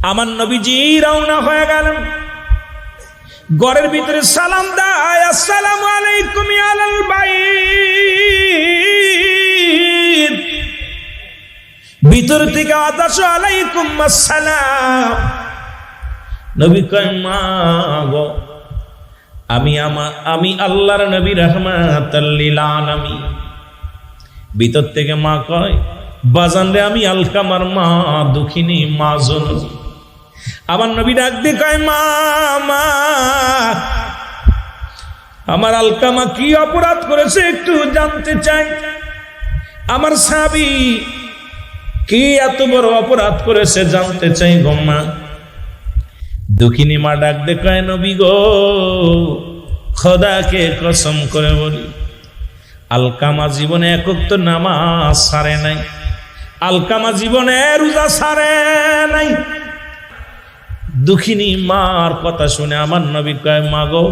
আমার নবীজি রওনা হয়ে গেলেন। ঘরের ভিতরে সালাম দেয়, আসসালামু আলাইকুম ইয়া আহলাল বাইত। ভিতর থেকে আদাস আলাইকুম আসসালাম। নবী কয় মা গো, আমি আল্লাহর নবী রাহমাতাল লিল আলামিন। ভিতর থেকে মা কয় বাজান রে, আমি আলকামার মা, দুঃখিনী মা জননী। আমার নবী ডাক দিয়ে কয় মা, আমার আলকামা কি অপরাধ করেছে একটু জানতে চাই। আমার সাহাবী কি এত বড় অপরাধ করেছে জানতে চাই গো মা। দুঃখিনী মা ডাক দিয়ে কয় নবী গো, খোদাকে কসম করে বলি, আলকামা জীবনে এক ওয়াক্ত নামাজ ছাড়ে নাই, আলকামা জীবনে রোজা ছাড়ে নাই। দুঃখিনী মার কথা শুনে আমার নবী কয় মা গো,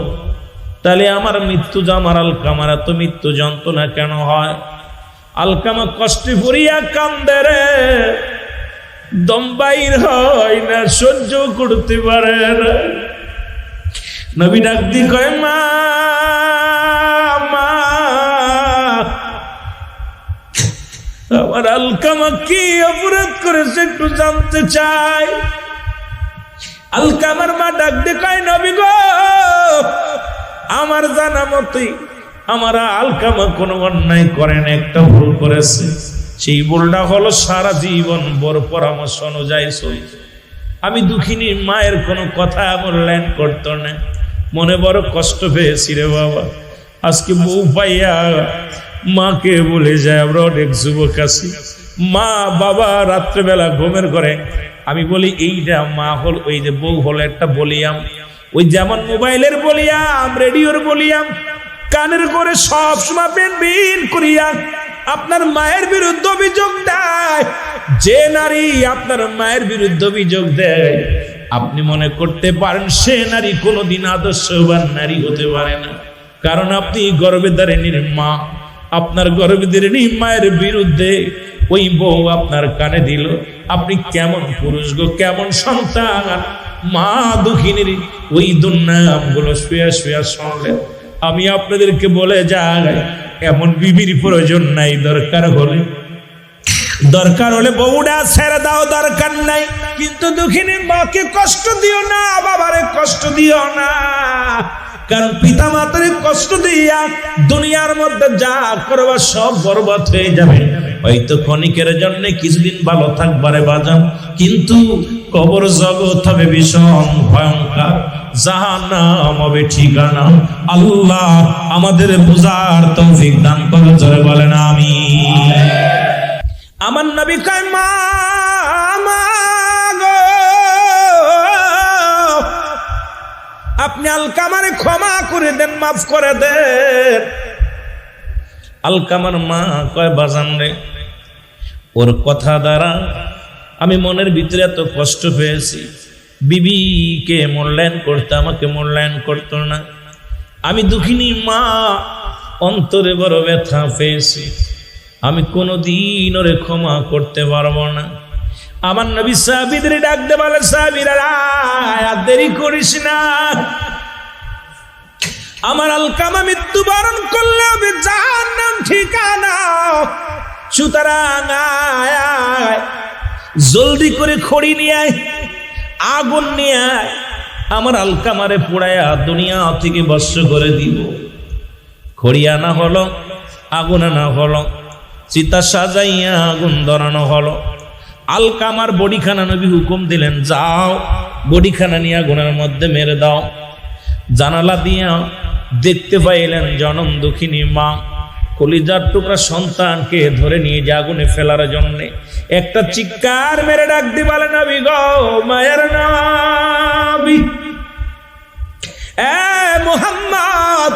তাহলে আমার মৃত্যু, আমার আলকামার এত মৃত্যু যন্ত্রণা কেন হয়? আলকামা কষ্টে পড়িয়া কান্দে রে, দম বাইর হয় না, সহ্য করতে পারে না। নবী ডাক দিয়ে কয় মা, আমার আলকামা কি অপরাধ করেছে একটু জানতে চাই। আলকামার মা ডাক দিয়ে কয় নবী গো, আমার জানা মতে আমার আলকামা কোনো অন্যায় করে না, একটা ভুল করেছে। সেই ভুলটা হলো সারা জীবন বড় পরামর্শ অনুযায়ী চলছে। আমি দুঃখিনী মায়ের কোনো কথা মূল্যায়ন করতো না, মনে বড় কষ্ট পেয়েছি রে বাবা। আজকে বউ পাইয়া মাকে বলে যায়। আমরা অনেক যুবক আছি, মা বাবা রাত্রেবেলা ঘুমের ঘরে আমি বলি এইটা মা হল, ওই যে বউ হলো একটা বলিয়াম, ওই যেমন মোবাইলের বলিয়াম, রেডিওর বলিয়াম, কানের করে সব সময় বিন করিয়া আপনার মায়ের বিরুদ্ধে অভিযোগ দেয়। যে নারী আপনার মায়ের বিরুদ্ধে অভিযোগ দেয়, আপনি মনে করতে পারেন সে নারী কোনোদিন আদর্শবান নারী হতে পারে না। কারণ আপনি গর্ভে ধারিণীর মা, আপনার গর্ভে ধারিণী মায়ের বিরুদ্ধে ওই বউ আপনার কানে দিল, আপনি কেমন পুরুষ গো, কেমন সন্তান? মা দুঃখিনীর ওই দুর্নামগুলো শুয়ে শুয়ে শুনলেন। আমি আপনাদেরকে বলে যাই, এমন বিবির প্রয়োজন নাই। দরকার হলে বউটা ছেড়ে দাও, দরকার নাই। কিন্তু দুঃখিনী মাকে কষ্ট দিও না, বাবারে কষ্ট দিও না। কারণ পিতা মাতারে কষ্ট দিয়া দুনিয়ার মধ্যে যা করবা সব বরবাদ হয়ে যাবে। হয়তো ক্ষণিকের জন্য কিছুদিন ভালো থাকবারে বাজান, কিন্তু কবর জগৎ হবে ভীষণ ভয়ঙ্কর, জাহান্নাম হবে ঠিকানা। আল্লাহ আমাদের বুঝার তৌফিক দান করে, জোরে বলেন আমিন। আমার নবী কয় মা গো, আপনি আলকামারে ক্ষমা করে দেন, মাফ করে দেন। আলকামার মা কয় বাজান রে, ওর কথা দ্বারা আমি মনের ভিতরে এত কষ্ট পেয়েছি। বিবিকে মূল্যায়ন করতে, আমাকে মূল্যায়ন করতো না। আমি দুঃখিনী মা, অন্তরে বড় ব্যথা পেয়েছি। আমি কোনোদিন ওরে ক্ষমা করতে পারবো না। আমার নবী সাহাবীদের ডাক দে বলে, সাহাবীরা আর দেরি করিস না, আমার আলকামা মৃত্যুবরণ করলে হবে জাহান্নাম ঠিকানা। সুতরাং আয়, জলদি করে খড়ি নিয়ে আয়, আগুন নিয়ে আয়, আমার আলকামারে পোড়ায়া দুনিয়া থেকে ভস্ম করে দিব। খড়ি আনা হলো, আগুন আনা হলো, চিতা সাজাইয়া আগুন ধরানো হলো। আলকামার বডিখানা নবী হুকুম দিলেন, যাও বডিখানা নিয়ে আগুনের মধ্যে মেরে দাও। জানালা দিয়া দেখতে পাইলেন জনম দুঃখিনী মা কলিজার টুকরা সন্তানকে ধরে নিয়ে যে আগুনে ফেলার জন্য একটা চিৎকার মেরে ডাক দি বলে, নবী গো, মায়ের নবী, এ মুহাম্মদ,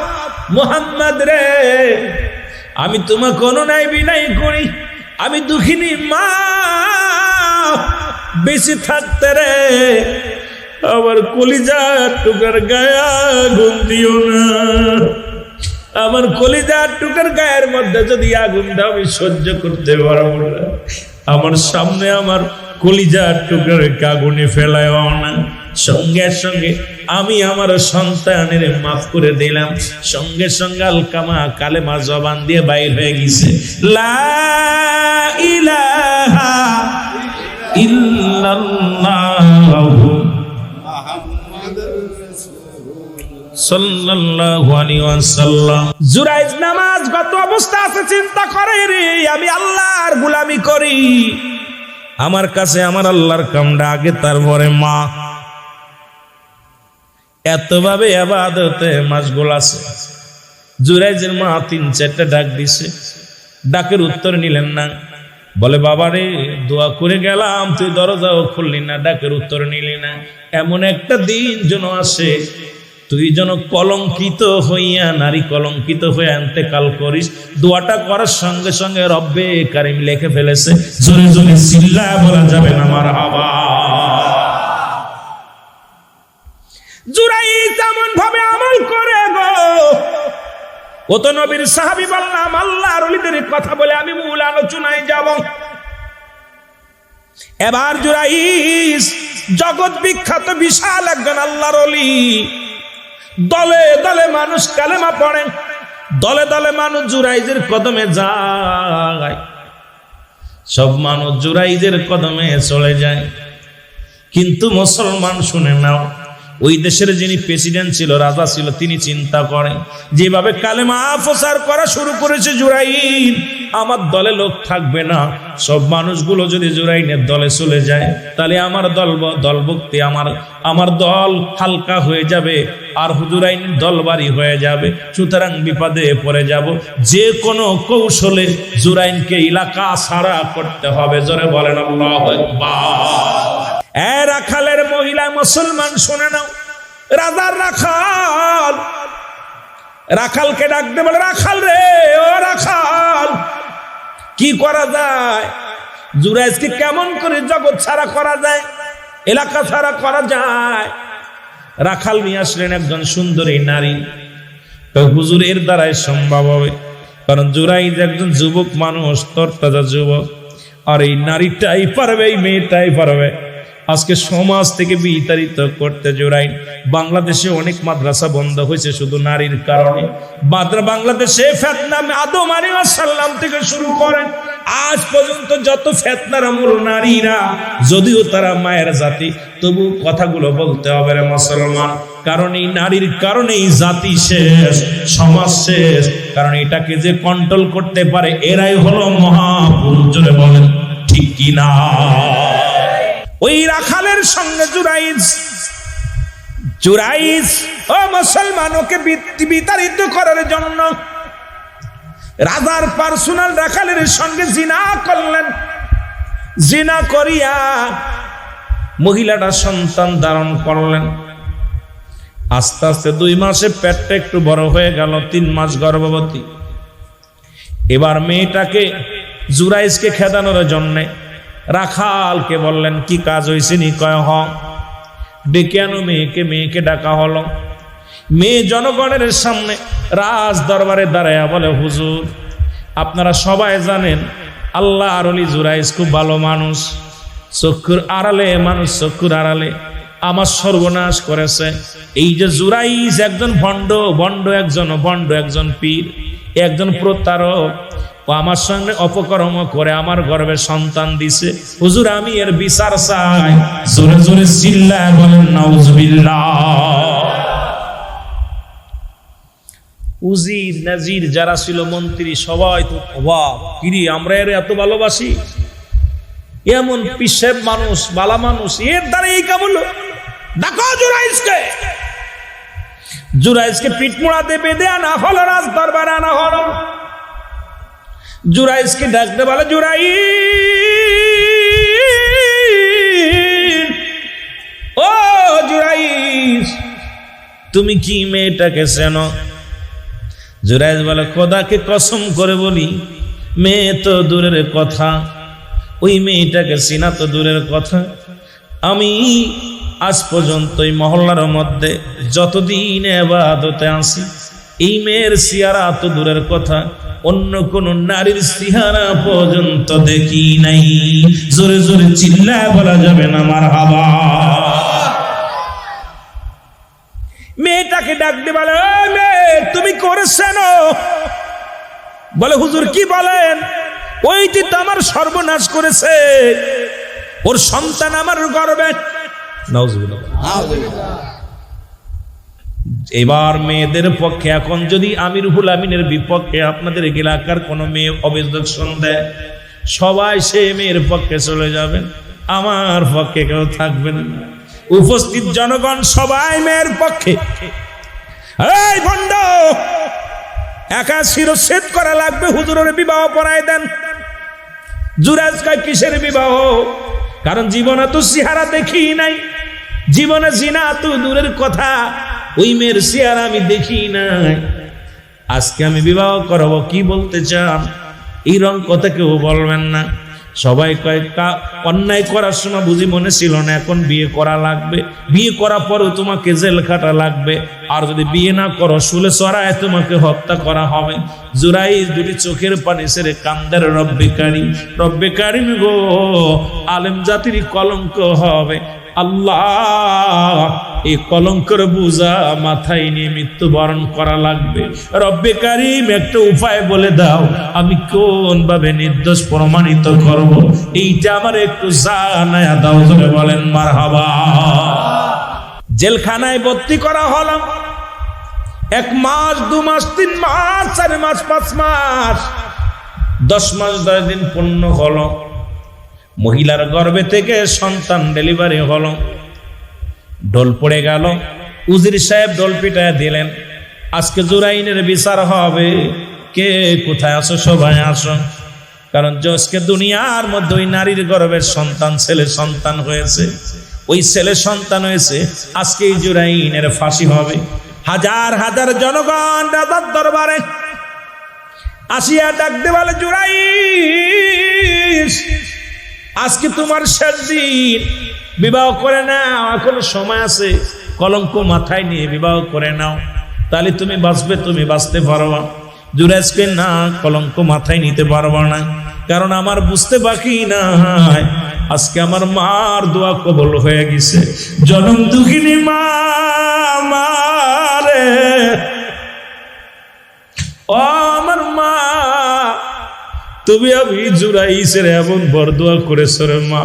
মুহাম্মদ রে, আমি তোমাকে অনুনয় বিনয় করি, আমি দুঃখিনী মা, বেঁচে থাকতে রে আমার কলিজার টুকার গায়ে আগুন দিও না। আমার কলিজার টুকার গায়ের মধ্যে যদি আগুন দাও আমি সহ্য করতে পারবো না। আমার সামনে আমার কলিজার টুকরার আগুনে ফেলায়ও না। সঙ্গে সঙ্গে আমি আমার সন্তানের মাফ করে দিলাম। সঙ্গে সঙ্গে আলকামা কালেমা জবান দিয়ে বাইর হয়ে গেছে, লা ইলাহা ইল্লাল্লাহু সাল্লাল্লাহু আলাইহি ওয়াসাল্লাম। জুরাইজ নামাজগত অবস্থা আছে, চিন্তা করে রে আমি আল্লাহর গোলামি করি, আমার কাছে আমার আল্লাহর কামটা আগে, তারপরে মা। এতভাবে ইবাদতে মাশগুল আছে। জুরাইজের মা 3-4টা ডাক দিছে, ডাকের উত্তর নিলেন না। বলে বাবা রে, দোয়া করে গেলাম, তুই দরজাও খুললি না, ডাকের উত্তর নিলি না। এমন একটা দিন যেন আসে তুই যেন কলঙ্কিত হইয়া, নারী কলঙ্কিত হয়ে ইন্তেকাল করিস। দোয়াটা করার সঙ্গে সঙ্গে রব্বে কারিম লিখে ফেলেছে। জোরে জোরে চিল্লায়া বলা যাবে না মারহাবা। জুরাইজ এমন ভাবে আমল করে গো, ও তো নবীর সাহাবী। বললাম আল্লাহর ওলিদের কথা বলে আমি মূল আলোচনায় যাব। এবার জুরাইজ জগৎ বিখ্যাত বিশাল একজন আল্লাহর ওলি। দলে দলে মানুষ কালেমা পড়ে, দলে দলে মানুষ জুরাইজের কদমে যায়, সব মানুষ জুরাইজের কদমে চলে যায়। কিন্তু মুসলমান শুনে নাও, ওই দেশের যিনি প্রেসিডেন্ট ছিল, রাজা ছিল, তিনি চিন্তা করেন যেভাবে কালেমা প্রচার করা শুরু করেছে জুরাইন, আমার দলে লোক থাকবে না। সব মানুষগুলো যদি জুরাইনের দলে চলে যায়, তাহলে আমার দলভুক্তি, আমার দল হালকা হয়ে যাবে, আর জুরাইনের দল ভারী হয়ে যাবে। সুতরাং বিপদে পড়ে যাব। যে কোনো কৌশলে জুরাইনকে এলাকা ছাড়া করতে হবে। জোরে বলেন আল্লাহু আকবার। রাখালের মহিলা মুসলমান শুনে নাও, রাজার রাখাল, রাখালকে ডাকতে বলে, রাখাল রে, ও রাখাল, কি করা যায়? জুরাইজকে কেমন করে জগৎ ছাড়া করা যায়, এলাকা ছাড়া করা যায়? রাখাল নিয়ে আসলেন একজন সুন্দরী নারী। হুজুর এর দ্বারাই সম্ভব হবে, কারণ জুরাইজ একজন যুবক মানুষ, তরতাজা যুবক, আর এই নারীটাই পারবে, এই মেয়েটাই পারবে আজকে সমাজ থেকে বিতাড়িত করতে। জুরাইন বাংলাদেশে অনেক মাদ্রাসা বন্ধ হয়েছে শুধু নারীর কারণে। বাংলাদেশে ফিতনা আদম আলাইহিস সালাম থেকে শুরু করেন আজ পর্যন্ত যত ফিতনার মূল নারীরা, যদিও তারা মায়ের জাতি, তবু কথাগুলো বলতে হবে রে মুসলমান, কারণ এই নারীর কারণেই জাতি শেষ, সমাজ শেষ। কারণ এটাকে যে কন্ট্রোল করতে পারে এরাই হলো মহাপুরুষ। জোরে বলেন ঠিক কি না? ওই রাখালের সঙ্গে জুরাইজ ও মুসলমান, ওকে বিতাড়িত করার জন্য রাজার পার্সোনাল রাখালের সঙ্গে জিনা করলেন। জিনা করিয়া মহিলাটা সন্তান ধারণ করলেন। আস্তে আস্তে 2 মাসে পেটটা একটু বড় হয়ে গেল, 3 মাস গর্ভবতী। এবার মেয়েটাকে জুরাইজকে খেদানোর জন্যে রাখালকে বললেন, কি কাজ হয়েছে নি? কয় হ। ডেকে আনো মেয়েকে। মেয়েকে ডাকা হলো। মেয়ে জনগণের সামনে রাজ দরবারে দাঁড়ায়া বলে, হুজুর আপনারা সবাই জানেন আল্লাহর ওলি জুরাইজ খুব ভালো মানুষ, চক্ষুর আড়ালে মানুষ, চক্ষুর আড়ালে আমার সর্বনাশ করেছে। এই যে জুরাইজ একজন ভণ্ড একজন পীর, একজন প্রতারক, ও আমার সঙ্গে অপকর্ম করে আমার গর্ভে সন্তান দিছে। হুজুর আমি এর বিচার চাই। জোরে জোরে চিল্লায় বলেন নাউজুবিল্লাহ। উজির নাজির যারা ছিল মন্ত্রী, সবাই তো অবাক, কিরে আমরা এর এত ভালোবাসি, এমন পিসেব মানুষ, বালা মানুষ, এর দ্বারা এই কাম হলো। দেখো জুরাইজকে পিঠমোড়াতে বেঁধে আনা হলো, রাজ দরবারে আনা হলো। জুরাইজকে ডাকতে বলে, ও জুরাইজ, তুমি কি মেয়েটাকে চেনো? জুরাইজ বলে, খোদাকে কসম করে বলি, মেয়ে তো দূরের কথা, ওই মেয়েটাকে চিনা তো দূরের কথা। আমি আজ পর্যন্ত এই মহল্লার মধ্যে যতদিন ইবাদতে আসি, এই মেয়ের চেহারা তো দূরের কথা, অন্য কোন নারীর চেহারা পর্যন্ত দেখি নাই। জোরে জোরে চিল্লায় বলা যাবে না মারহাবা। মেয়েটাকে ডাক দিয়ে বলে, মেয়ে তুমি করেছেন? বলে হুজুর কি বলেন? ওই যে তো আমার সর্বনাশ করেছে, ওর সন্তান আমার গর্বে। নাউজুবিল্লাহ। এবার মেয়েদের পক্ষে এখন যদি আমিরুল আমিনের বিপক্ষে আপনাদের এলাকার কোন মেয়ে অবজেকশন দেয়, সবাই সে মেয়ের পক্ষে চলে যাবেন, আমার পক্ষে কেউ থাকবেন না। উপস্থিত জনগণ সবাই মেয়ের পক্ষে। এই ভণ্ড, একা শিরচ্ছেদ করা লাগবে, হুজুরের বিবাহ পড়ায় দেন। জুরাজ কয় কিসের বিবাহ? কারণ জীবনে তো চেহারা দেখি নাই, জীবনে জিনা তো দূরের কথা, ওই মেয়ের চেহারা আমি দেখি নাই, আজকে আমি বিবাহ করব। কি বলতে চান? এই রং কথা কেউ বলবেন না। সবাই কয় অন্যায় করার সময় বুঝি মনে ছিল না, এখন বিয়ে করা লাগবে, বিয়ে করার পরও তোমাকে জেল খাটা লাগবে, আর যদি বিয়ে না করো শুলে চড়ায় তোমাকে হত্যা করা হবে। জুরাই দুটি চোখের পানি ছেড়ে কান্দের, রব্বে কারিম, রব্বে কারিম গো, আলেম জাতির কলঙ্ক হবে। আল্লাহ, এই কলঙ্কের বোঝা মাথায় নিয়ে মৃত্যুবরণ করা লাগবে। রব্বে কারিম একটা উপায় বলে দাও, আমি কোন ভাবে নির্দোষ প্রমাণিত করব, এইটা আমার একটু জানায়া দাও। ধরে বলেন মারহাবা। জেলখানায় ভর্তি করা হলো। 1 মাস, 2 মাস, 3 মাস, 4 মাস, 5 মাস, 10 মাস 10 দিন পূর্ণ হলো। মহিলার গর্ভে থেকে সন্তান ডেলিভারি হলো। ঢোল পড়ে গেল, উজির সাহেব ঢোল পিটায় দিলেন, আজকে জুরাইনের বিচার হবে। কে কোথায় আসো? সবাই আসো। কারণ আজকে দুনিয়ার মধ্যে ওই নারীর গর্ভের সন্তান ছেলে সন্তান হয়েছে, ওই ছেলে সন্তান হয়েছে, আজকে এই জুরাইনের ফাঁসি হবে। হাজার হাজার জনগণ রাজার দরবারে আসিয়া ডাক দে বলে, জুরাইশ, আজকে তোমার শেষ দিন, বিবাহ করে নাও, এখনো সময় আছে, কলঙ্ক মাথায় নিয়ে বিবাহ করে নাও, তাহলে তুমি বাঁচবে, তুমি বাঁচতে পারবা। জুরাইজকে না, কলঙ্ক মাথায় নিতে পারবা না, কারণ আমার বুঝতে বাকি নাই, আজকে আমার মার দোয়া কবল হয়ে গেছে। জনম দুঃখিনী মা, মারে ও আমার মা, তুমি আমি জুরাইছের এমন বরদোয়া করেছো রে মা,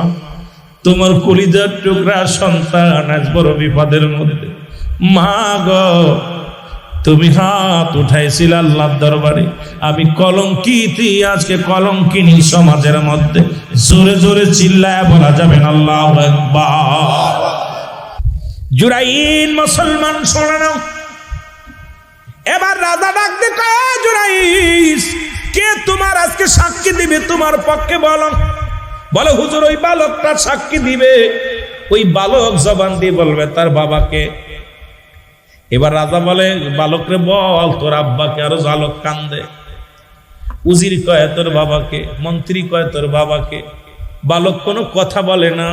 তোমার কলিজার টুকরা সন্তান আজ বড় বিপদের মধ্যে। মা গো, তুমি হাত উঠাইছিল আল্লাহর দরবারে, আমি কলঙ্কিত, আজকে কলঙ্কিনী সমাজের মধ্যে। জোরে জোরে চিল্লায় বলা যাবে না আল্লাহু আকবার। জুরাইন মুসলমান শোনা নাও। এবার রাজা ডাক দে, জুরাইস, কে তোমার আজকে সাক্ষী দিবে তোমার পক্ষে? বলো। বলে হুজুর, ওই বালকটা সাক্ষী দিবে। ওই বালক জবান দিয়ে বলবে তার বাবাকে। এবার রাজা বলে, বালকরে বল তোর আব্বাকে। আরো বালক কান্দে। উজির কয় তোর বাবাকে, মন্ত্রী কয় তোর বাবাকে। বালক কোনো কথা বলে না।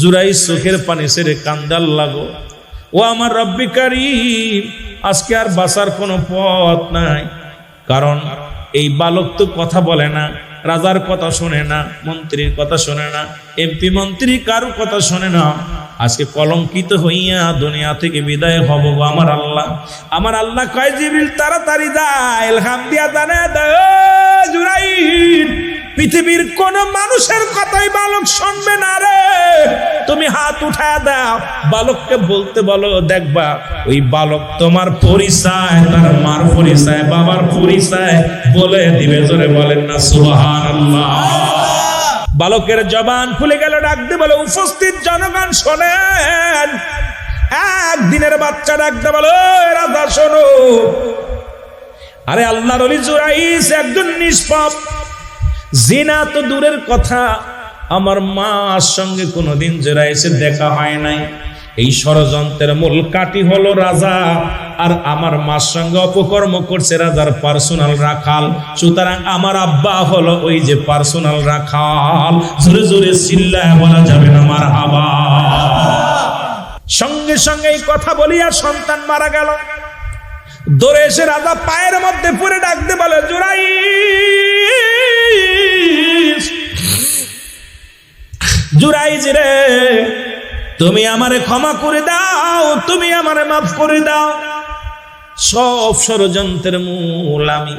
জুরাইস চোখের পানি ছেড়ে কান্দাল লাগো, ও আমার রব্বে কারিম, আজকে আর বাঁচার কোনো পথ নাই। কারণ এই বালক তো কথা বলে না, রাজার কথা শোনে না, মন্ত্রীর কথা শোনে না, এমপি মন্ত্রী কারো কথা শোনে না। আজকে কলঙ্কিত হইয়া দুনিয়া থেকে বিদায় হব আমার আল্লাহ। আমার আল্লাহ কয়, জিবরিল তাড়াতাড়ি যায়, ইলহাম দিয়া জানা দাও, জুরাইর, পৃথিবীর কোন মানুষের কথাই বালক শুনবে না রে, তুমি হাত উঠায় দাও, বালককে বলতে বলো, দেখবা ওই বালক তোমার পরিচয়, তার মার পরিচয়, বাবার পরিচয় বলে দিবে। জোরে বলেন না সুবহানাল্লাহ। বালকের জবান খুলে গেল, ডাক দিয়ে বলে, উপস্থিত জনগণ শোনেন। একদিনের বাচ্চা ডাক দিয়ে বলো, রাজা শোনো, আরে আল্লাহর ওলি জুরাইস একজন নিষ্পাপ, জিনা তো দূরের কথা, আমার মার সঙ্গে কোনোদিন জুরাইসের দেখা হয় নাই। এই ষড়যন্ত্রের মূল কাঠি হলো রাজা, আর আমার মার সঙ্গে অপকর্ম করছে রাজার পার্সোনাল রাখাল। সুতরাং আমার আব্বা হলো ওই যে পার্সোনাল রাখাল। জোরে জোরে চিল্লায় বলা যাবে না মারহাবা। সঙ্গে সঙ্গে এই কথা বলিয়া সন্তান মারা গেল। দৌড়ে এসে রাজা পায়ের মধ্যে পড়ে ডাকতে বলে, জুরাইজ, জুরাইজ রে, তুমি আমারে ক্ষমা করে দাও, তুমি আমারে মাফ করে দাও। সব ষড়যন্ত্রের মূল আমি।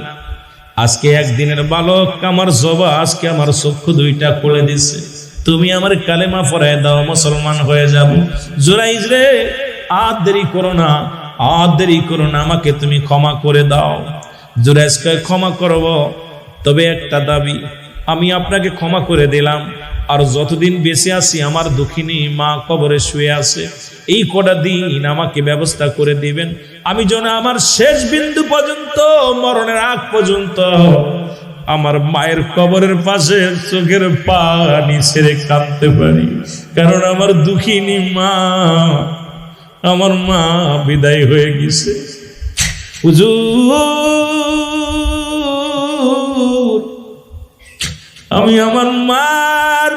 আজকে একদিনের বালক আমার জবা আজকে আমার চক্ষু দুইটা খুলে দিছে, তুমি আমার কালেমা পড়ায় দাও, মুসলমান হয়ে যাব। জুরাইজ রে, আর দেরি করো না, আর দেরি করো না, আমাকে তুমি ক্ষমা করে দাও। জুরাইজকে ক্ষমা করব, তবে একটা দাবি, আমি আপনাকে ক্ষমা করে দিলাম, আর যতদিন বেঁচে আছি আমার দুঃখিনী মা কবরে শুয়ে আছে, এই কটা দিন আমাকে ব্যবস্থা করে দিবেন, আমি যেন আমার শেষ বিন্দু পর্যন্ত, মরণের আগ পর্যন্ত আমার মায়ের কবরের পাশে চোখের পানি ছেড়ে কাঁদতে পারি। কারণ আমার দুঃখিনী মা, আমার মা বিদায় হয়ে গেছে। হুজুর, আমি আমার মার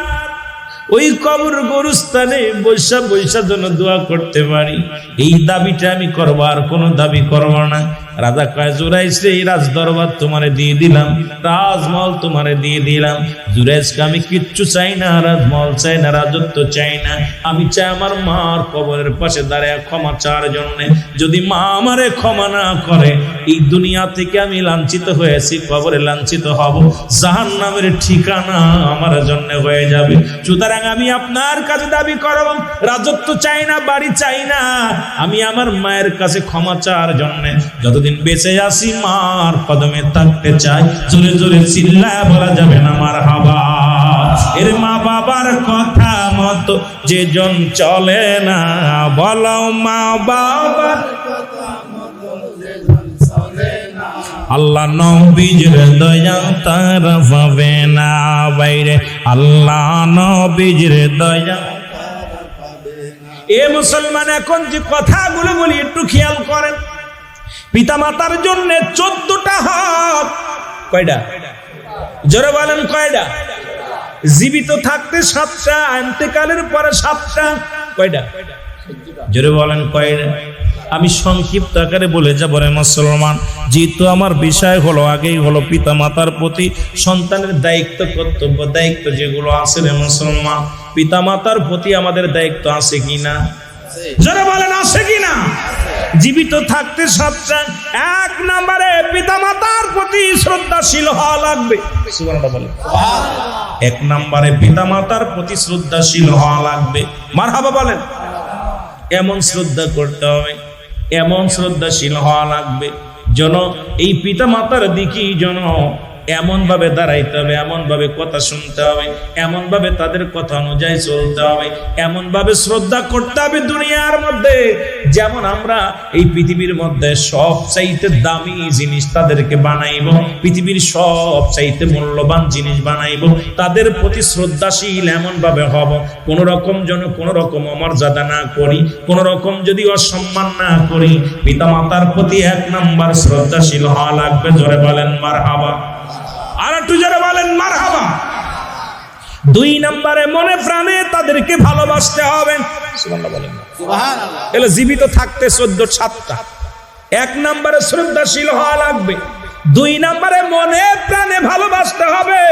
ওই কবর গোরস্থানে বৈশা বৈশা যেন দোয়া করতে পারি, এই দাবিটা আমি করবো, আর কোনো দাবি করবো না। রাজা কয়, জুরাইজ রে, এই রাজ দরবার তোমারে দিয়ে দিলাম, রাজমহল তোমারে দিয়ে দিলাম। জুরাইজকে আমি কিচ্ছু চাই না, রাজমহল চাই না, রাজত্ব চাই না, আমি চাই আমার মার কবরের পাশে দাঁড়ায় ক্ষমা চাওয়ার জন্য। যদি মা আমারে ক্ষমা না করে, এই দুনিয়া থেকে আমি লাঞ্ছিত হয়েছি, কবরে লাঞ্ছিত হব, জাহান্নামের ঠিকানা আমার জন্য হয়ে যাবে। সুতরাং আমি আপনার কাছে দাবি করব, রাজত্ব চাই না, বাড়ি চাই না, আমি আমার মায়ের কাছে ক্ষমা চাওয়ার জন্য যতদিন বেঁচে আছি মার কদমে থাকতে চাই। জোরে জোরে চিল্লায় বলা যাবে না মারহাবা। এর মা বাবার কথা মতো যে জন চলে না, বলো মা বাবার কথা মতো যে জন চলে না, আল্লাহ নবীর দয়া তার পাবে না বাইরে, আল্লাহ নবীর দয়া। এ মুসলমান, এখন যে কথাগুলো বলি একটু খেয়াল করেন। পিতা মাতার জন্য 14টা হক, কয়টা? জোরে বলেন কয়টা? জীবিত থাকতে 7টা, ইন্তেকালের পরে 7টা, কয়টা? জোরে বলেন কয়টা? আমি সংক্ষিপ্ত আকারে বলে যাব রে মুসলমান, যেহেতু আমার বিষয় হলো আগেই হলো পিতা মাতার প্রতি সন্তানের দায়িত্ব, কর্তব্য, দায়িত্ব যেগুলো আছে রে মুসলমান, পিতা মাতার প্রতি আমাদের দায়িত্ব আছে কিনা? যারা বলেন আছে কিনা? জীবিত থাকতে 7টা। 1 নম্বরে পিতা মাতার প্রতি শ্রদ্ধাশীল হওয়া লাগবে। সুবহানাল্লাহ বলেন। 1 নম্বরে পিতা মাতার প্রতি শ্রদ্ধাশীল হওয়া লাগবে। মারহাবা বলেন। এমন শ্রদ্ধা করতে হবে, এমন শ্রদ্ধাশীল হওয়া লাগবে যেন এই পিতা মাতার দিকে যেন এমন ভাবে দাঁড়াইতে হবে, এমন ভাবে কথা শুনতে হবে, এমন ভাবে তাদের কথা অনুযায়ী চলতে হবে, এমন ভাবে শ্রদ্ধা করতে হবে দুনিয়ার মধ্যে যেমন আমরা এই পৃথিবীর মধ্যে সব চাইতে দামি জিনিস তাদেরকে বানাইব, পৃথিবীর সব চাইতে মূল্যবান জিনিস বানাইব, তাদের প্রতি শ্রদ্ধাশীল এমন ভাবে হব, কোন রকম যেন কোন রকম অমর্যাদা না করি, কোন রকম যদি অসম্মান না করি। পিতা মাতার প্রতি 1 নম্বর শ্রদ্ধাশীল হওয়া লাগবে। জোরে বলেন মারহাবা। আর একটু জোরে বলেন মারহাবা। 2 নম্বরে মনে প্রাণে তাদেরকে ভালোবাসতে হবে। সুবহানাল্লাহ বলেন। সুবহানাল্লাহ। এলে জীবিত থাকতে 7টা। 1 নম্বরে শ্রদ্ধাশীল হওয়া লাগবে। 2 নম্বরে মনে প্রাণে ভালোবাসতে হবে।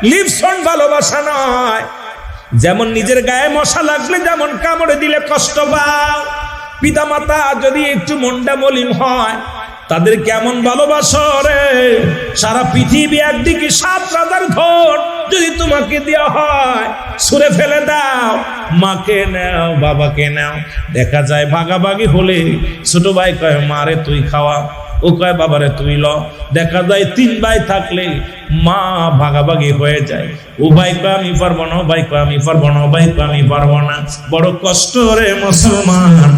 লিপসন ভালোবাসা নয়, যেমন নিজের গায়ে মশা লাগলে যেমন কামড়ে দিলে কষ্ট পাও, পিতা মাতা যদি একটু মনটা মলিন হয় তাদের কেমন ভালোবাসো রে। সারা পৃথিবী একদিকে 7 রাজার ধন যদি তোমাকে দেওয়া হয়, ছুঁড়ে ফেলে দাও, মাকে নাও, বাবাকে নাও। দেখা যায় ভাগাভাগি হলে ছোট ভাই কয় মারে তুই খাওয়া, ও কয় বাবারে তুই ল। দেখা যায় 3 ভাই থাকলে মা ভাগাভাগি হয়ে যায়, ও ভাই কয় আমি পারবো না, ভাই কয় আমি পারবো না, ভাই কয় আমি পারবো না। বড় কষ্ট রে মুসলমান।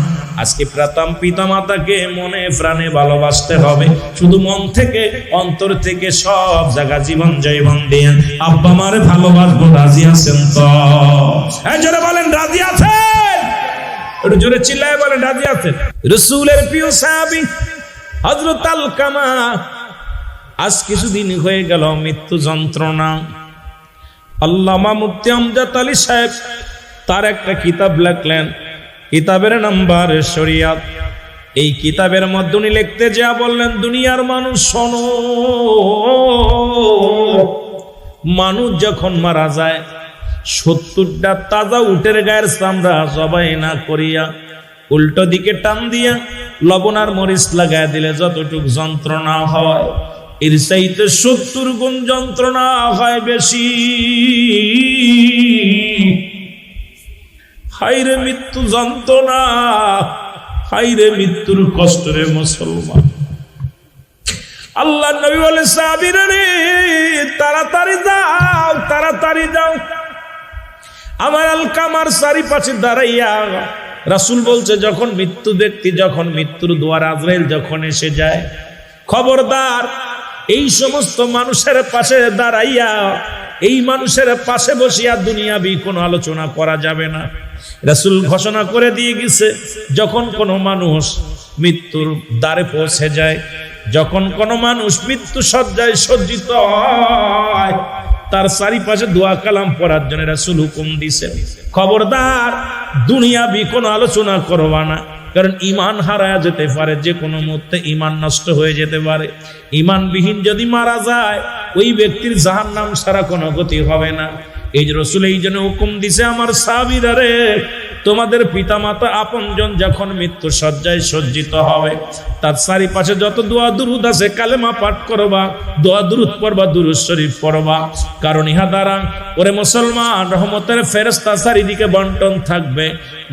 আজকে প্রথম পিতা মাতাকে মনে প্রাণে ভালোবাসতে হবে, শুধু মন থেকে, অন্তর থেকে, সব জায়গা জীবন জৈবন দিয়ে আব্বা মারে ভালোবাসবো। রাজি আছেন তো? জোরে বলেন রাজি আছেন? একটু জোরে চিল্লায় বলেন রাজি আছেন? রাসূলের প্রিয় সাহাবী হযরত আলকামা আজ কিছুদিন হয়ে গেল মৃত্যু যন্ত্রণা। আল্লামা মুফতি আমজাদ আলী সাহেব তার একটা কিতাব লিখলেন, কিতাবের নাম্বার শরিয়াত। এই কিতাবের মধ্যে উনি লিখতে যা বললেন, দুনিয়ার মানুষ শোনো, মানুষ যখন মারা যায় 70টা তাজা উটের গায়ের চামড়া জবাই না করিয়া উল্টো দিকে টান দিয়া লবণ আর মরিচ লাগায় দিলে যতটুক যন্ত্রণা হয় এর চাইতে 70 গুণ যন্ত্রণা হয় বেশি। হায়রে মৃত্যু যন্ত্রণা, হায়রে মৃত্যুর কষ্ট রে মুসলমান। আল্লাহ নবী বলে, সাহাবীরা রে তাড়াতাড়ি যাও, তাড়াতাড়ি যাও। আমার আলকামার চারিপাশে দাঁড়াইয়া রাসূল বলছে, যখন মৃত্যুর দুয়ার আজরাইল যখন এসে যায়, খবরদার এই সমস্ত মানুষের পাশে দাঁড়াইয়া, এই মানুষের পাশে বসিয়া দুনিয়াবি কোনো আলোচনা করা যাবে না। রাসূল ঘোষণা করে দিয়ে গেছে, যখন কোনো মানুষ মৃত্যুর দ্বারে পৌঁছে যায়, যখন কোনো মানুষ মৃত্যু শয্যায় সজ্জিত হয়, তার চারিপাশে দোয়া কালাম পড়ার জন্য রাসূল হুকুম দিছে, খবরদার দুনিয়াবি কোনো আলোচনা করবা না। কারণ ঈমান হারায়া যেতে পারে, যে কোনো মুহূর্তে ঈমান নষ্ট হয়ে যেতে পারে। ঈমানবিহীন যদি মারা যায়, ওই ব্যক্তির জাহান্নাম ছাড়া কোনো গতি হবে না। এই যে রাসূল এই জন্য হুকুম দিছে, আমার সাহাবীরা রে, তোমাদের পিতামাতা আপনজন যখন মৃত্যু শয্যায় সজ্জিত হবে, তার চারিপাশে যত দোয়া দুরুদ আছে কালেমা পাঠ করবা, দোয়া দুরুদ পড়বা, দুরুদ শরীফ পড়বা। কারণ ইহা দ্বারা ওরে মুসলমান রহমতের ফেরেশতা চারিদিকে বন্টন থাকবে,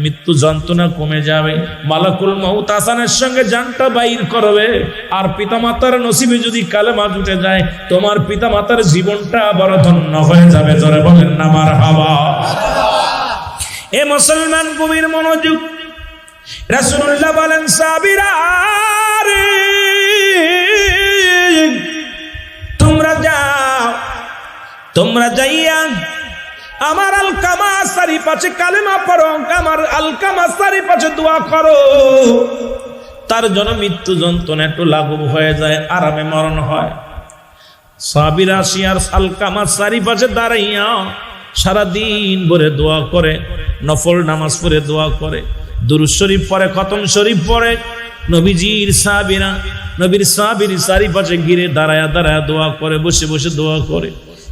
মৃত্যু যন্ত্রণা কমে যাবে, মালাকুল মউত আসানের সঙ্গে জানটা বাইর করবে। আর পিতামাতার নসিবে যদি কালেমা জুটে যায়, তোমার পিতামাতার জীবনটা বড় ধন্য হয়ে যাবে। জোরে বলেন না মারহাবা। এ মুসলমান গভীর মনোযোগ। রাসূলুল্লাহ বলেন, সাহাবীরা রে তোমরা যাও, তোমরা যাইয়া আমার আলকামা চারিপাশে কালেমা পড়ো, আমার আলকামা চারিপাশে দোয়া করো, তার জন্য মৃত্যু যন্ত্রণা একটু লাঘব হয়ে যায়, আরামে মরণ হয়। সাহাবীরা আসিয়ার আলকামা চারিপাশে দাঁড়াইয়া সারাদিন ভরে দোয়া করে, নফল নামাজ পড়ে দোয়া করে, দুরূদ শরীফ পড়ে, খতম শরীফ পড়ে। নবীজির সাহাবীরা নবীর সাহাবীর চারিপাশে ঘিরে দাঁড়ায়া দাঁড়ায়া দোয়া করে, বসে বসে দোয়া করে।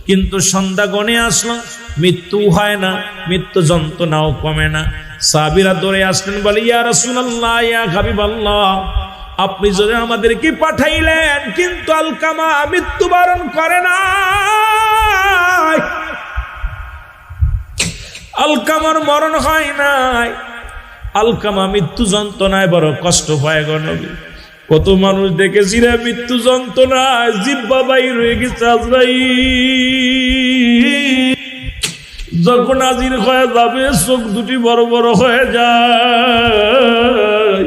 কিন্তু সন্ধ্যা গণে আসলো, মৃত্যু হয় না, মৃত্যু যন্ত্রণাও কমে না। সাহাবীরা দৌড়ে আসলেন, বলে, ইয়া রাসূলুল্লাহ, ইয়া হাবিবাল্লাহ, আপনি যদি আমাদেরকে পাঠাইলেন, কিন্তু আলকামা মৃত্যুবরণ করে না। আলকামার মরণ হয় নাই, আলকামা মৃত্যু যন্ত্রণায় বড় কষ্ট পায় গো নবী। কত মানুষ দেখেছি রে মৃত্যু যন্ত্রণায় জিহ্বা বাইর হয়ে গেছে, আজরাইল যখন হাজির হয়ে যাবে চোখ দুটি বড় বড় হয়ে যায়।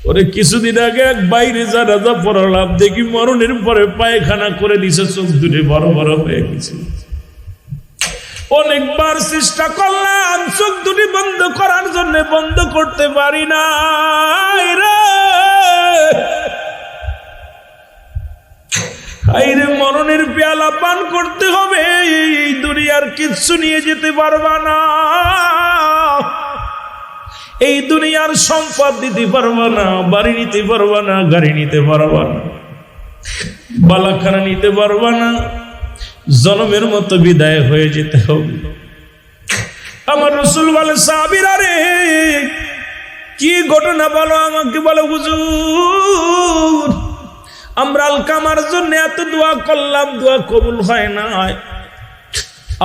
ওরে কিছুদিন আগে এক বাইরে জানাজা পড়ালাম, দেখি মরণের পরে পায়খানা করে দিছে, চোখ দুটি বড় বড় হয়ে গেছে। অনেকবার চেষ্টা করলাম চোখ দুটি বন্ধ করার জন্য, বন্ধ করতে পারি না রে। আইরে মরণের পেয়ালা পান করতে হবে, এই দুনিয়ার কিচ্ছু নিয়ে যেতে পারবা না, এই দুনিয়ার সম্পদ দিতে পারবা না, বাড়ি নিতে পারবা না, গাড়ি নিতে পারবা না, বালাখানা নিতে পারবা না, জনমের মতো বিদায় হয়ে যেতে হবে। আমার রাসূল বলে, সাহাবীরা রে কি ঘটনা বলো আমাকে, বলো হুজুর আমরা আলকামার জন্য এত দোয়া করলাম, দোয়া কবুল হয় না।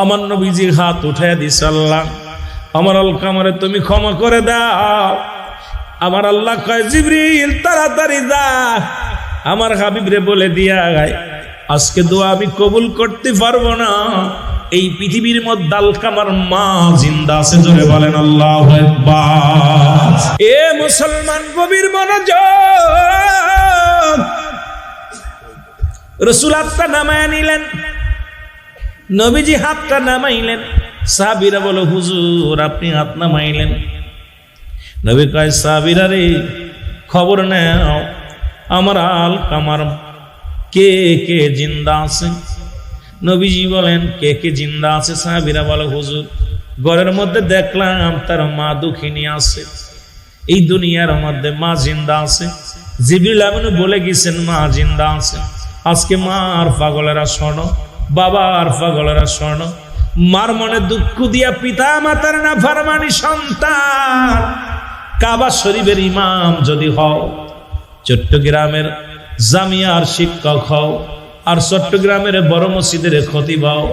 আমার নবীজি হাত উঠায় দিছে, আল্লাহ আমার আলকামারে তুমি ক্ষমা করে দাও। আমার আল্লাহ কয়, জিবরিল তাড়াতাড়ি যা আমার হাবিবরে বলে দিয়া গায়, আজকে দোয়া আমি কবুল করতে পারবো না, এই পৃথিবীর মধ্যে আলকামার মা জিন্দা আছে। জোরে বলেন আল্লাহু আকবার। এ মুসলমান গভীর মনোযোগ। রাসূল হাতটা নামায় নিলেন, নবীজি হাতটা নামাইলেন। সাহাবীরা বলে, হুজুর আপনি হাত নামাইলেন। নবী কয়, সাহাবীরা রে খবর নাও, আমার আলকামার কে কে জিন্দা আছে। নবীজি বলেন, কে কে জিন্দা আছে? সাহাবীরা বলে, হুজুর ঘরের মধ্যে দেখলাম তার মা দুঃখিনী আছে, এই দুনিয়ার মধ্যে মা জিন্দা আছে, জিবরিল আমিন বলে গেছেন মা জিন্দা আছে। আজকে মার পাগলেরা শোনো, বাবার পাগলেরা শোনো, মার মনে দুঃখ দিয়া পিতা মাতার না ফরমানি সন্তান কাবা শরীফের ইমাম যদি হও, চট্টগ্রামের জামিয়ার শিক্ষক হও, আর চট্টগ্রামের বড় মসজিদের খতিব হও,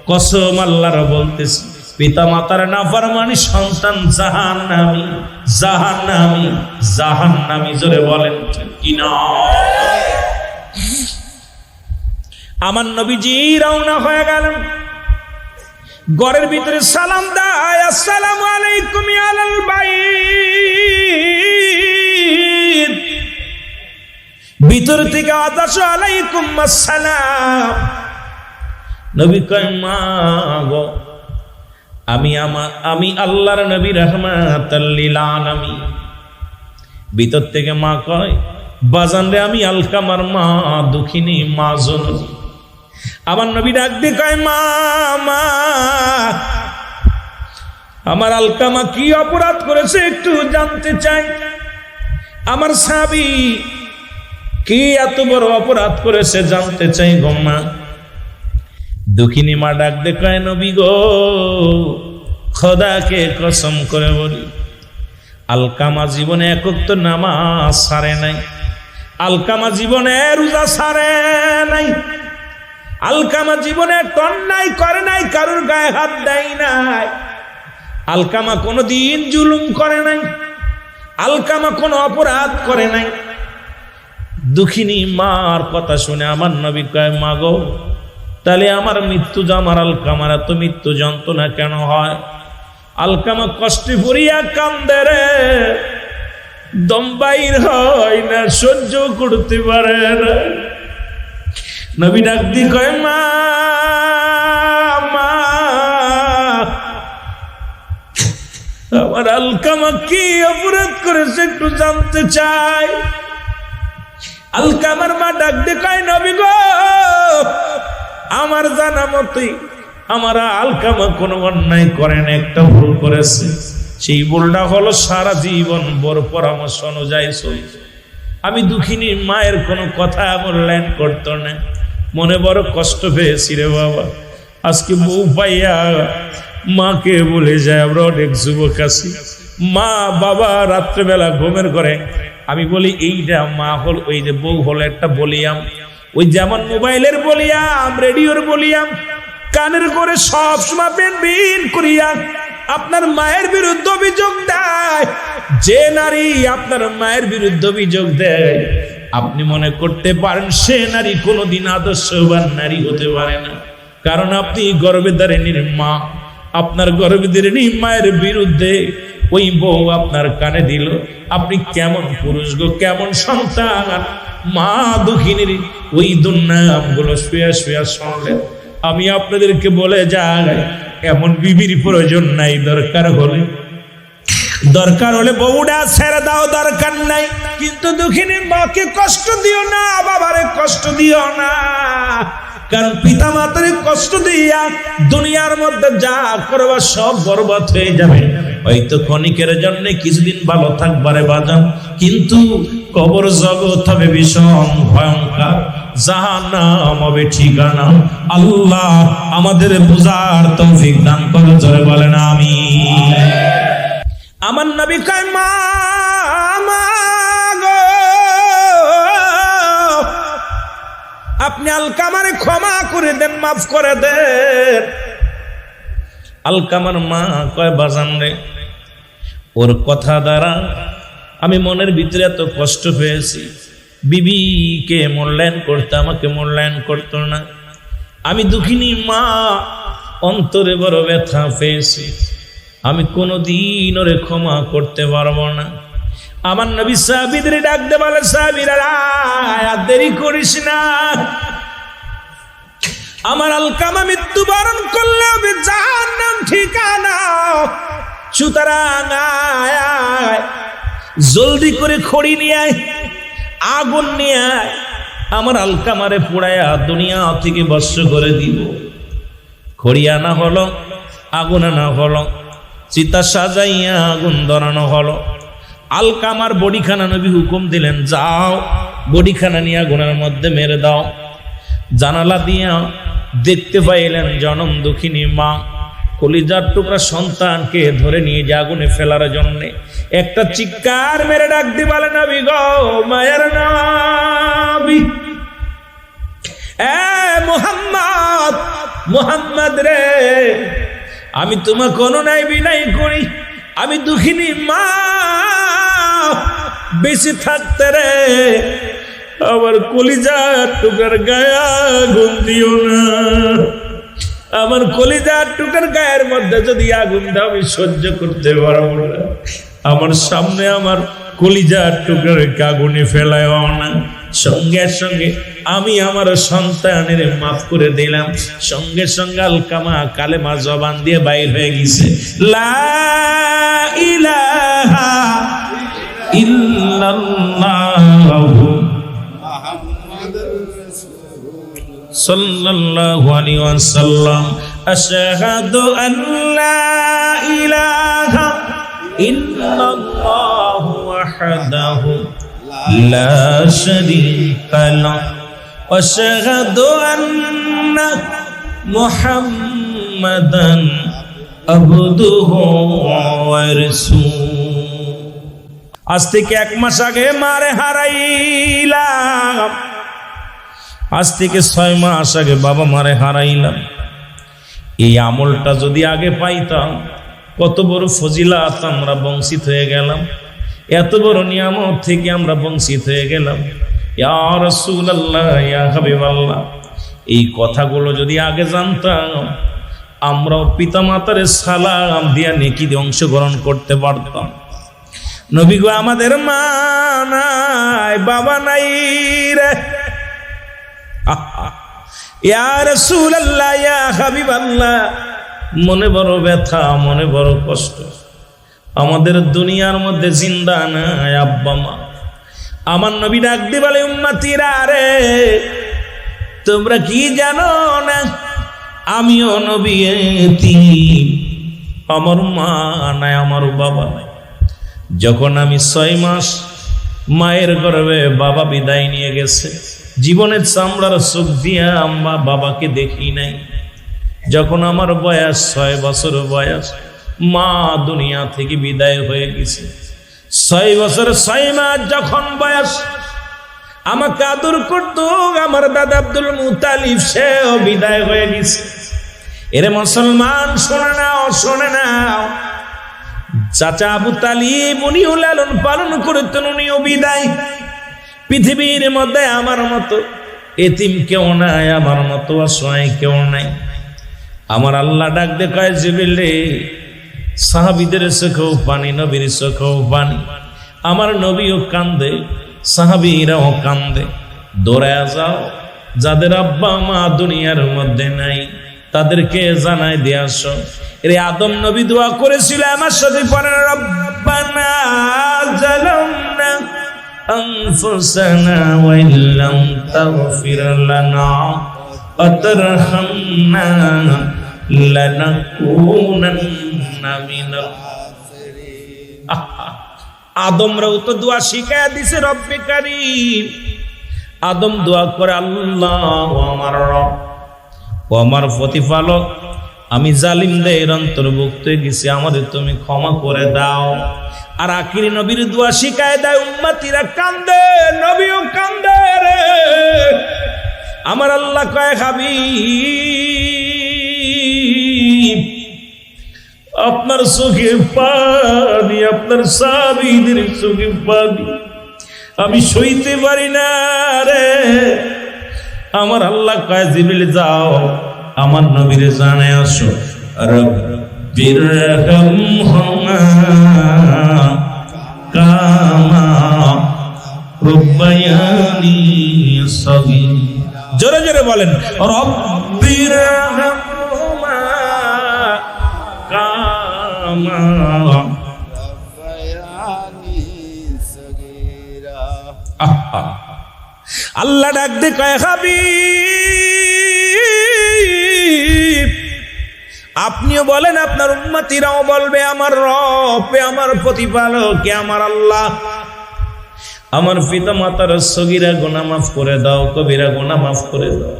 কসম আল্লাহর বলতেছি পিতা মাতার না ফরমানি সন্তান জাহান্নামী, জাহান্নামী, জাহান্নামী। জোরে বলেন কি না? আমার নবীজি রওনা হয়ে গেলেন, ঘরের ভিতরে সালাম দেয়, আসসালামু আলাইকুম ইয়া আহলাল বাইত। ভিতর থেকে আদাশু আলাইকুম আসসালাম। নবী কয় মা গো, আমি আল্লাহর নবী রাহমাতাল লিল আলামিন। ভিতর থেকে মা কয় বাজান রে, আমি আলকামার মা, দুঃখিনী মা জননী। আমার নবী ডাক দিয়ে কয় মা, মা আমার আলকামা কি অপরাধ করেছে একটু জানতে চাই। আমার সাহাবী কি এত বড় অপরাধ করেছে জানতে চাই গো মা। দুঃখিনী মা ডাক দিয়ে কয় নবী গো, খোদাকে কসম করে বলি, আলকামা জীবনে এক ওয়াক্ত নামাজ ছাড়ে নাই, আলকামা জীবনে রোজা ছাড়ে নাই, আলকামা জীবনে অন্যায় করে নাই, কারোর গায়ে হাত দেয় নাই, আলকামা কোনোদিন জুলুম করে নাই, আলকামা কোনো অপরাধ করে নাই। দুঃখিনী মার কথা শুনে আমার নবী কয় মা গো, তাহলে আমার মৃত্যু, আমার আলকামার এত মৃত্যু যন্ত্রণা কেন হয়? আলকামা কষ্টে পড়িয়া কান্দে রে, দম বাইর হয় না, সহ্য করতে পারে না। নবী ডাক দি কয় মা, মা আমার আলকামা কি অপরাধ করেছে একটু জানতে চাই। আলকামার মা ডাক দি কয় নবী গো, আমার জানা মতে আমার আলকামা কোনো অন্যায় করে না, একটা ভুল করেছে। সেই ভুলটা হলো সারা জীবন বড় পরামর্শ অনুযায়ী চলছে। আমি দুঃখিনী মায়ের কোনো কথা মূল্যায়ন করতো না, মনে বড় কষ্ট পেয়েছি রে বাবা। আজকে বউ পাইয়া মাকে বলে যায়, আমরা অনেক যুবক আছি, মা বাবা রাত্রেবেলা ঘুমের ঘরে আমি বলি এইটা মা হল, ওই যে বউ হলো একটা বলিয়াম, ওই যেমন মোবাইলের বলিয়াম, রেডিওর বলিয়াম, কানের করে সব সময় বিন করিয়া আপনার মায়ের বিরুদ্ধে অভিযোগ দেয়। যে নারী আপনার মায়ের বিরুদ্ধে অভিযোগ দেয়, আপনি মনে করতে পারেন সে নারী কোনোদিন আদর্শবান নারী হতে পারে না, কারণ আপনি গর্ভধারিণীর মা। আপনার গর্ভধারিণী মায়ের বিরুদ্ধে ওই বউ আপনার কানে দিল, আপনি কেমন পুরুষ গো, কেমন সন্তান। মা দুঃখিনীর ওই দুর্নামগুলো শুয়ে শুয়ে শুনলেন। আমি আপনাদেরকে বলে যাই, এমন বিবির প্রয়োজন নাই। দরকার হলে বউটা ছেড়ে দাও, দরকার নাই, কিন্তু দুঃখিনী মাকে কষ্ট দিও না, বাবারে কষ্ট দিও না। কারণ পিতা মাতারে কষ্ট দিয়া দুনিয়ার মধ্যে যা করবা সব বরবাদ হয়ে যাবে। হয়তো ক্ষণিকের জন্য কিছুদিন ভালো থাকবারে বাজান, কিন্তু কবর জগৎ হবে ভীষণ ভয়ঙ্কর, জাহান্নাম হবে ঠিকানা। আল্লাহ আমাদের বুঝার তৌফিক দান করে, জোরে বলেন আমিন। আমার নবী কয় মা, মা গো, আপনি আলকামারে ক্ষমা করে দেন, মাফ করে দেন। আলকামার মা কয় বাজান রে, ওর কথা দ্বারা আমি মনের ভিতরে এত কষ্ট পেয়েছি। বিবিকে মূল্যায়ন করতে, আমাকে মূল্যায়ন করতো না। আমি দুঃখিনী মা, অন্তরে বড় ব্যথা পেয়েছি, আমি কোনোদিন ওরে ক্ষমা করতে পারবো না। আমার নবী সাহাবীদের ডাক দে বলে, সাহাবীরা আর দেরি করিস না, আমার আলকামা মৃত্যুবরণ করলে হবে জাহান্নাম ঠিকানা। সুতরাং আয়, জলদি করে খড়ি নিয়ে আয়, আগুন নিয়ে আয়, আমার আলকামারে পোড়ায়া দুনিয়া থেকে বর্ষ করে দিব। খড়ি আনা হলো, আগুন আনা হলো, চিতা সাজাইয়া আগুন ধরানো হলো। আলকামার বডিখানা নবী হুকুম দিলেন, যাও বডিখানা নিয়ে আগুনের মধ্যে মেরে দাও। জানালা দিয়া দেখতে পাইলেন জনম দুঃখিনী মা কলিজার টুকরা সন্তানকে ধরে নিয়ে যে আগুনে ফেলার জন্য একটা চিৎকার মেরে ডাক দি বলে, নবী গো, মায়ের নবী, এ মুহাম্মদ, মুহাম্মদ রে, আমি তোমাকে অনুনয় বিনয় করি, আমি দুঃখিনী মা, বেঁচে থাকতে রে আমার কলিজার টুকার গায়ে আগুন দিও না। আমার কলিজার টুকার গায়ের মধ্যে যদি আগুন দাও আমি সহ্য করতে পারবো না। আমার সামনে আমার কলিজার টুকার আগুনে ফেলায় না। সঙ্গে সঙ্গে আমি আমার সন্তানের মাফ করে দিলাম। সঙ্গে সঙ্গে আলকামা কালেমা জবান দিয়ে বাইর হয়ে গেছে, লা ইলাহা ইল্লাল্লাহু সাল্লাল্লাহু আলাইহি ওয়াসাল্লাম, আশহাদু আল্লা ইলাহা ইল্লাল্লাহু ওয়াহদাহু লা শারীকা লাহু ওয়া আশহাদু আন্না মুহাম্মাদান আবদুহু ওয়া রাসূলুহু। আজ থেকে 1 মাস আগে মারে হারাইলাম, আজ থেকে 6 মাস আগে বাবা মারে হারাইলাম। এই আমলটা যদি আগে পাইতাম, কত বড় ফজিলাত আমরা বঞ্চিত হয়ে গেলাম, এত বড় নিয়ামত থেকে আমরা বঞ্চিত হয়ে গেলাম। ইয়া রাসূলুল্লাহ, ইয়া হাবিবাল্লাহ, এই কথাগুলো যদি আগে জানতাম, আমরাও পিতামাতার সালাম দিয়া নেকি দিয়ে অংশগ্রহণ করতে পারতাম। নবী গো, আমাদের মা নাই, বাবা নাই রে। ইয়া রাসূলুল্লাহ, ইয়া হাবিবাল্লাহ, মনে বড় ব্যথা, মনে বড় কষ্ট। আমাদের দুনিয়ার মধ্যে জিন্দা নাই আব্বা মা। আমার নবী ডাক দিয়ে বলে, উম্মতিরা রে, তোমরা কি জানো না আমিও নবী এতিম, আমার মা নাই, আমার বাবা নাই। যখন আমি 6 মাস মায়ের গর্ভে বাবা বিদায় নিয়ে গেছে, জীবনের চামড়ার চোখ দিয়ে আম্মা বাবাকে দেখি নাই। যখন আমার বয়স 6 বছর বয়স, মা দুনিয়া থেকে বিদায় হয়ে গেছে। 6 বছর 6 মাস যখন বয়স, আমাকে আদর করত আমার দাদা আব্দুল মুতালিব, সেও বিদায় হয়ে গেছে। এরে মুসলমান, শোনে নাও, শোনে নাও, চাচা আবু তালিব উনিও লালন পালন করতেন, উনিও বিদায়। পৃথিবীর মধ্যে আমার মতো এতিম কেউ নাই, আমার মতো অসহায় কেউ নাই। আমার আল্লাহ ডাক দে কয়, জিবরিল রে, সাহাবীদের চোখেও পানি, নবীর চোখেও পানি। আমার নবীও কান্দে, সাহাবীরাও কান্দে। দৌড়ায় যাও, যাদের আব্বা মা দুনিয়ার মধ্যে নাই তাদেরকে জানাই দিয়ে আসো। রে আদম নবী দোয়া করেছিল, আমার সাথে পড়েন, রব্বানা জালামনা আনফুসানা ওয়া ইল্লাম তাগফির লানা ওয়া তারহামনা লানাকুনান্না মিনাল খাসিরিন। আদমরাও তো দোয়া শিখায়া দিছে, রব্বে কারীম। আদম দোয়া করে, আল্লাহ আমার রব, ও আমার প্রতিপালক, আমি জালিমদের অন্তর্ভুক্ত হয়ে গেছি, আমাদের তুমি ক্ষমা করে দাও। আর আখিরি নবীর দোয়া শিখায় দেয়, উম্মতিরা কান্দে, নবীও কান্দে রে। আমার আল্লাহ কয়, হাবিব, আপনার চোখে পানি, আপনার সাহাবীদের চোখে পানি আমি সইতে পারি না রে। আমার আল্লাহ কয়, জিবরিল যাও, আমার নবীরে জানায় আসো, রব্বিরহামহুমা কামা রাব্বায়ানি সগীরা। জোরে জোরে বলেন, রব্বিরহামহুমা কামা রাব্বায়ানি সগীরা। আল্লাহ ডাক দে কয়, হাবিব, আপনিও বলেন, আপনার উম্মতিরাও বলবে আমার রব, আমার প্রতিপালক, আমার আল্লাহ, আমার পিতা মাতার সগীরা গুনাহ মাফ করে দাও, কবিরা গুনাহ মাফ করে দাও,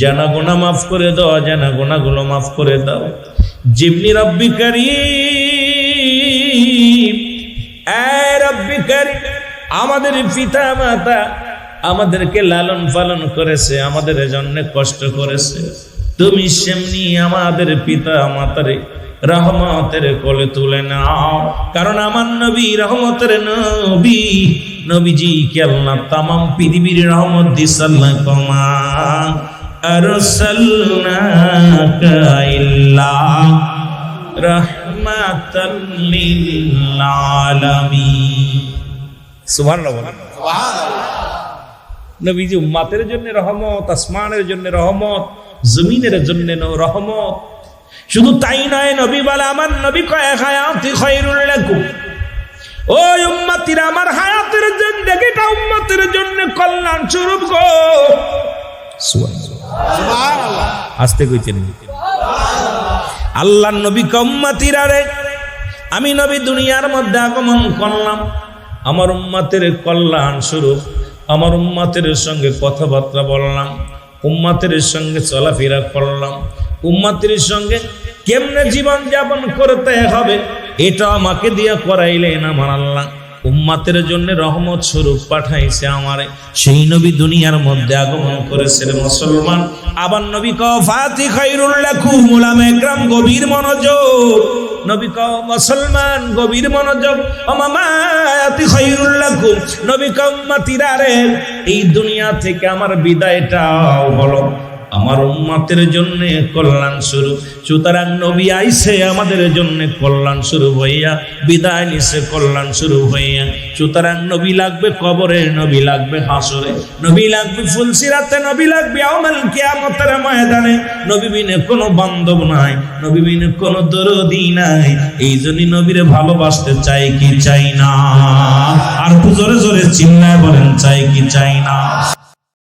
জানা গুনাহ মাফ করে দাও, অজানা গুনাহগুলো মাফ করে দাও। জিবনি রব্বি কারীম, এ রব্বি কারীম, আমাদের পিতা মাতা আমাদেরকে লালন পালন করেছে, আমাদের জন্য কষ্ট করেছে, তুমি সেমনি আমাদের পিতা মাতারে রহমতের কোলে তুলে নাও। কারণ আমার নবী রহমতের নবী, নবীজিকে আল্লাহ তামাম পৃথিবীর রহমত দিয়েছেন। আরসালনাকা ইল্লা রাহমাতাল লিল আলামিন। সুবহানাল্লাহ। নবীজি উম্মতের জন্য রহমত, আসমানের জন্য রহমত, জমিনের জন্য রহমত। শুধু তাই নয়, নবী বলে আমার নবী কয় হায়াতি খায়রুল লাকুম, ও উম্মতিরা আমার হায়াতের জিন্দেগিটা উম্মতের জন্য কল্যাণ স্বরূপ গো। সুবহানাল্লাহ। আস্তে কইছেন আল্লাহর নবী কয় উম্মতিরা রে, আমি নবী দুনিয়ার মধ্যে আগমন করলাম আমার উম্মতের কল্যাণ স্বরূপ, আমার উম্মতের সঙ্গে কথাবার্তা বললাম, উম্মতের সঙ্গে চলাফেরা করলাম, উম্মতের সঙ্গে কেমনে জীবন যাপন করতে হবে এটা আমাকে দিয়ে করাইলেন আমার আল্লাহ। উম্মতের জন্য রহমত স্বরূপ পাঠাইছে আমারে, সেই নবী দুনিয়ার মধ্যে আগমন করেছে মুসলমান। আবার নবী কও ফাতি খায়রুল লাকুম, উলামা একরাম গভীর মনোযোগ, নবী কও মুসলমান গভীর মনোযোগ, ওমামাতি খায়রুল লাকুম, নবী কও উম্মতিরা রে এই দুনিয়া থেকে আমার বিদায়টাও বলো আমার উম্মতের জন্য কল্যাণ স্বরূপ। সুতরাং নবী আইছে আমাদের জন্য কল্যাণ স্বরূপ হইয়া, বিদায় নিছে কল্যাণ স্বরূপ হইয়া। সুতরাং নবী লাগবে কবরে, নবী লাগবে হাসরে, নবী লাগবে ফুলসিরাতে, নবী লাগবে ইয়াউমুল কিয়ামতের ময়দানে। নবী বিনে কোনো বান্ধব নাই, নবী বিনে কোনো দরদি নাই। এই জন্যই নবীরে ভালোবাসতে চাই কি চাই না? আর জোরে জোরে চিল্লায় বলেন চাই কি চাই না?